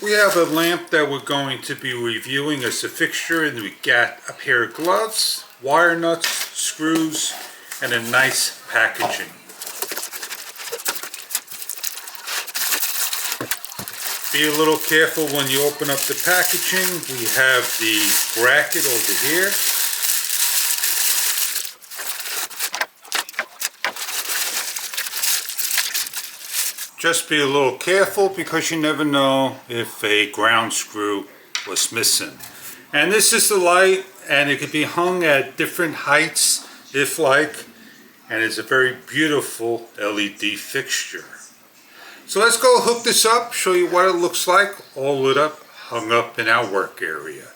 We have a lamp that we're going to be reviewing as a fixture, and we got a pair of gloves, wire nuts, screws, and a nice packaging. Be a little careful when you open up the packaging. We have the bracket over here. Just be a little careful because you never know if a ground screw was missing. And this is the light, and it can be hung at different heights if like, and it's a very beautiful LED fixture. So let's go hook this up, show you what it looks like, all lit up, hung up in our work area.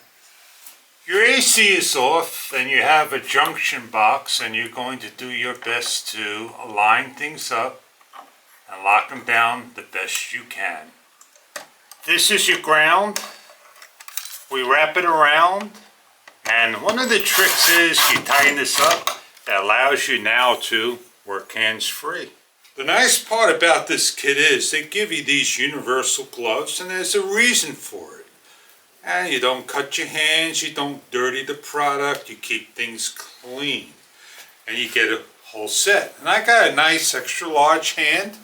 Your AC is off and you have a junction box, and you're going to do your best to align things up and lock them down the best you can. This is your ground. We wrap it around, and one of the tricks is you tighten this up. That allows you now to work hands-free. The nice part about this kit is they give you these universal gloves, and there's a reason for it. And you don't cut your hands, you don't dirty the product, you keep things clean. And you get a whole set. And I got a nice extra large hand.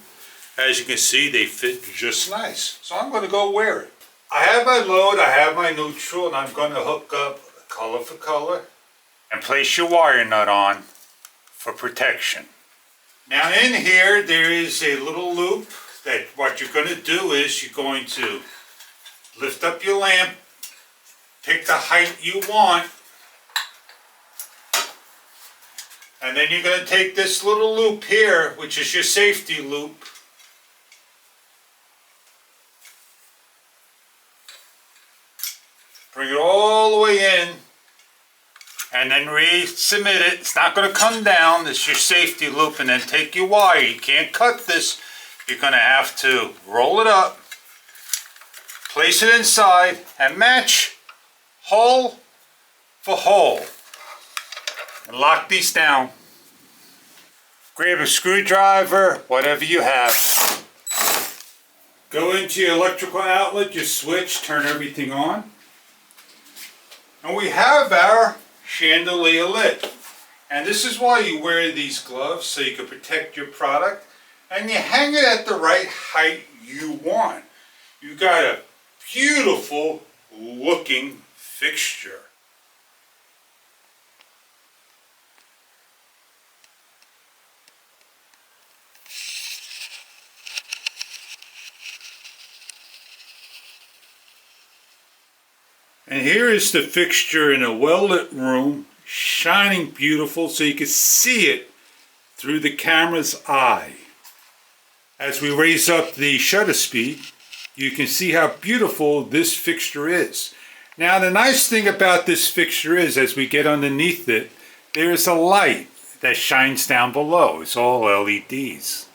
As you can see, they fit just nice. So I'm going to go wear it. I have my load, I have my neutral, and I'm going to hook up color for color and place your wire nut on for protection. Now in here, there is a little loop that what you're going to do is you're going to lift up your lamp, pick the height you want, and then you're going to take this little loop here, which is your safety loop, bring it all the way in, and then resubmit it. It's not going to come down. It's your safety loop, and then take your wire. You can't cut this. You're going to have to roll it up, place it inside, and match hole for hole. And lock these down. Grab a screwdriver, whatever you have. Go into your electrical outlet, your switch, turn everything on. And we have our chandelier lit. And this is why you wear these gloves, so you can protect your product. And you hang it at the right height you want. You got a beautiful looking fixture. And here is the fixture in a well-lit room, shining beautiful so you can see it through the camera's eye. As we raise up the shutter speed, you can see how beautiful this fixture is. Now the nice thing about this fixture is, as we get underneath it, there is a light that shines down below. It's all LEDs.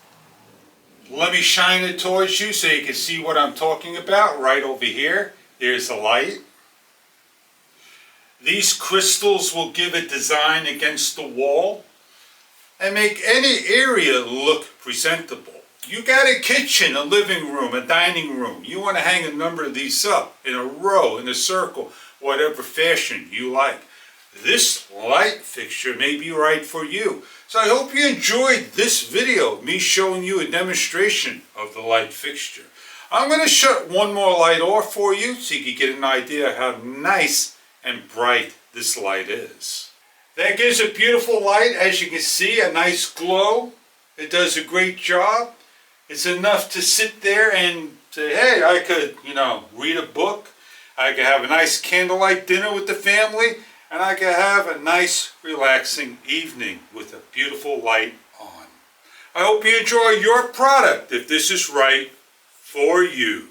Let me shine it towards you so you can see what I'm talking about. Right over here, there's a light. These crystals will give a design against the wall and make any area look presentable. You got a kitchen, a living room, a dining room. You want to hang a number of these up in a row, in a circle, whatever fashion you like. This light fixture may be right for you. So I hope you enjoyed this video of me showing you a demonstration of the light fixture. I'm going to shut one more light off for you so you can get an idea how nice and bright this light is. That gives a beautiful light, as you can see, a nice glow. It does a great job. It's enough to sit there and say, hey, I could, read a book. I could have a nice candlelight dinner with the family, and I could have a nice, relaxing evening with a beautiful light on. I hope you enjoy your product if this is right for you.